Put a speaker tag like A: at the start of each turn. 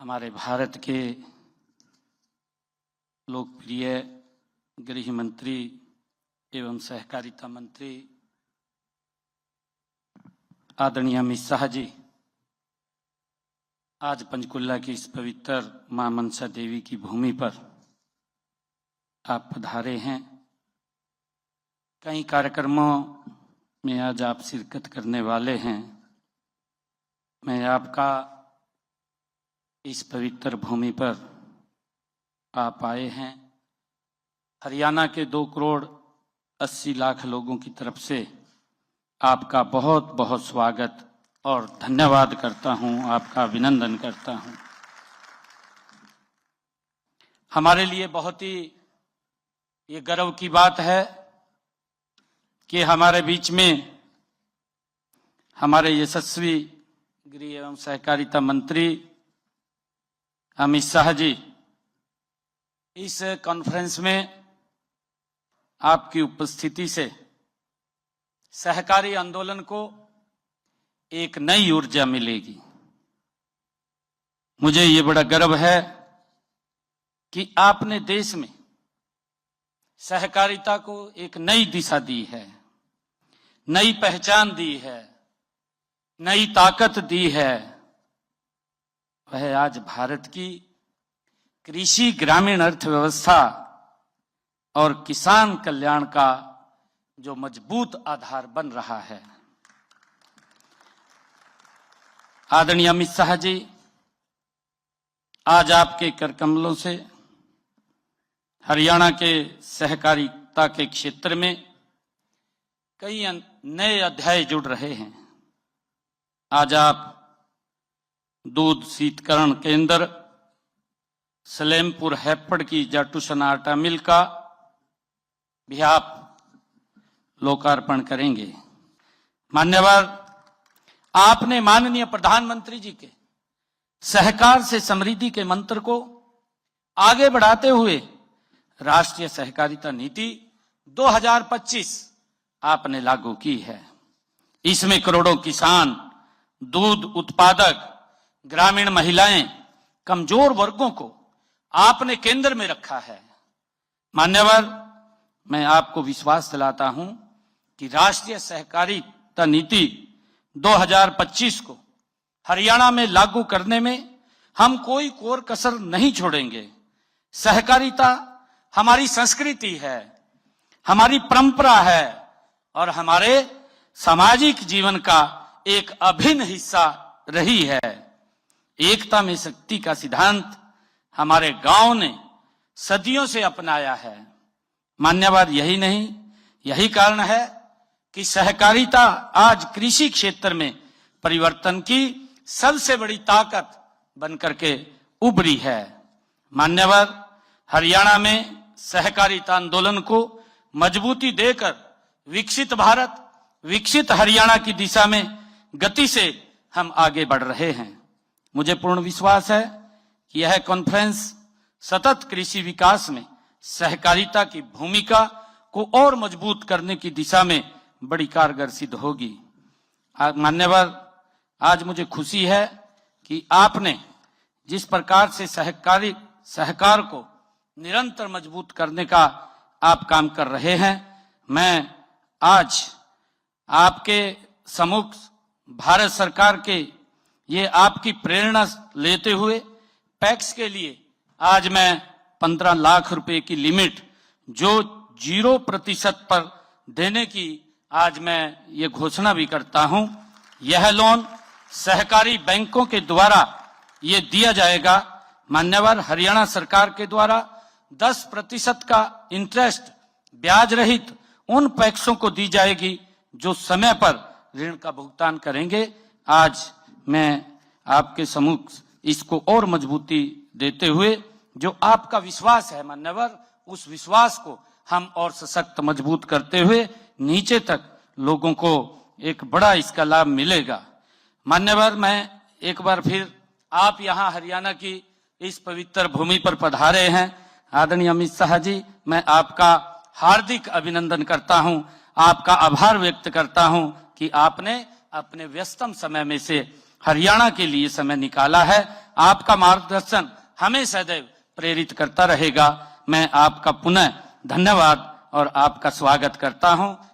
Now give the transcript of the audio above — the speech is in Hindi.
A: हमारे भारत के लोकप्रिय गृह मंत्री एवं सहकारिता मंत्री आदरणीय अमित शाह जी आज पंचकुला की इस पवित्र मां मनसा देवी की भूमि पर आप पधारे हैं। कई कार्यक्रमों में आज आप शिरकत करने वाले हैं। मैं आपका इस पवित्र भूमि पर आप आए हैं। हरियाणा के 2 करोड़ 80 लाख लोगों की तरफ से आपका बहुत बहुत स्वागत और धन्यवाद करता हूं, आपका अभिनंदन करता हूं। हमारे लिए बहुत ही ये गर्व की बात है कि हमारे बीच में हमारे यशस्वी गृह एवं सहकारिता मंत्री अमित शाह जी इस कॉन्फ्रेंस में आपकी उपस्थिति से सहकारी आंदोलन को एक नई ऊर्जा मिलेगी। मुझे ये बड़ा गर्व है कि आपने देश में सहकारिता को एक नई दिशा दी है, नई पहचान दी है, नई ताकत दी है। वह आज भारत की कृषि ग्रामीण अर्थव्यवस्था और किसान कल्याण का जो मजबूत आधार बन रहा है। आदरणीय अमित शाह जी, आज आपके करकमलों से हरियाणा के सहकारिता के क्षेत्र में कई नए अध्याय जुड़ रहे हैं। आज आप दूध शीतकरण केंद्र सलेमपुर हैपड़ की जाटूसना आटा मिल का भी आप लोकार्पण करेंगे। मान्यवर, आपने माननीय प्रधानमंत्री जी के सहकार से समृद्धि के मंत्र को आगे बढ़ाते हुए राष्ट्रीय सहकारिता नीति 2025 आपने लागू की है। इसमें करोड़ों किसान, दूध उत्पादक, ग्रामीण महिलाएं, कमजोर वर्गों को आपने केंद्र में रखा है। मान्यवर, मैं आपको विश्वास दिलाता हूं कि राष्ट्रीय सहकारिता नीति 2025 को हरियाणा में लागू करने में हम कोई कोर कसर नहीं छोड़ेंगे। सहकारिता हमारी संस्कृति है, हमारी परंपरा है और हमारे सामाजिक जीवन का एक अभिन्न हिस्सा रही है। एकता में शक्ति का सिद्धांत हमारे गांव ने सदियों से अपनाया है। मान्यवर, यही नहीं, यही कारण है कि सहकारिता आज कृषि क्षेत्र में परिवर्तन की सबसे बड़ी ताकत बनकर के उभरी है। मान्यवर, हरियाणा में सहकारिता आंदोलन को मजबूती देकर विकसित भारत, विकसित हरियाणा की दिशा में गति से हम आगे बढ़ रहे हैं। मुझे पूर्ण विश्वास है कि यह कॉन्फ्रेंस सतत कृषि विकास में सहकारिता की भूमिका को और मजबूत करने की दिशा में बड़ी कारगर सिद्ध होगी। मान्यवर, आज मुझे खुशी है कि आपने जिस प्रकार से सहकार को निरंतर मजबूत करने का आप काम कर रहे हैं, मैं आज आपके सम्मुख भारत सरकार के ये आपकी प्रेरणा लेते हुए पैक्स के लिए आज मैं 15 लाख रुपए की लिमिट जो 0% पर देने की आज मैं ये घोषणा भी करता हूं। यह लोन सहकारी बैंकों के द्वारा ये दिया जाएगा। मान्यवर, हरियाणा सरकार के द्वारा 10% का इंटरेस्ट ब्याज रहित उन पैक्सों को दी जाएगी जो समय पर ऋण का भुगतान करेंगे। आज मैं आपके सम्मुख इसको और मजबूती देते हुए जो आपका विश्वास है मान्यवर, उस विश्वास को हम और सशक्त मजबूत करते हुए नीचे तक लोगों को एक बड़ा इसका लाभ मिलेगा। मान्यवर, मैं एक बार फिर आप यहाँ हरियाणा की इस पवित्र भूमि पर पधारे हैं। आदरणीय अमित शाह जी, मैं आपका हार्दिक अभिनंदन करता हूँ, आपका आभार व्यक्त करता हूँ कि आपने अपने व्यस्तम समय में से हरियाणा के लिए समय निकाला है। आपका मार्गदर्शन हमें सदैव प्रेरित करता रहेगा। मैं आपका पुनः धन्यवाद और आपका स्वागत करता हूं।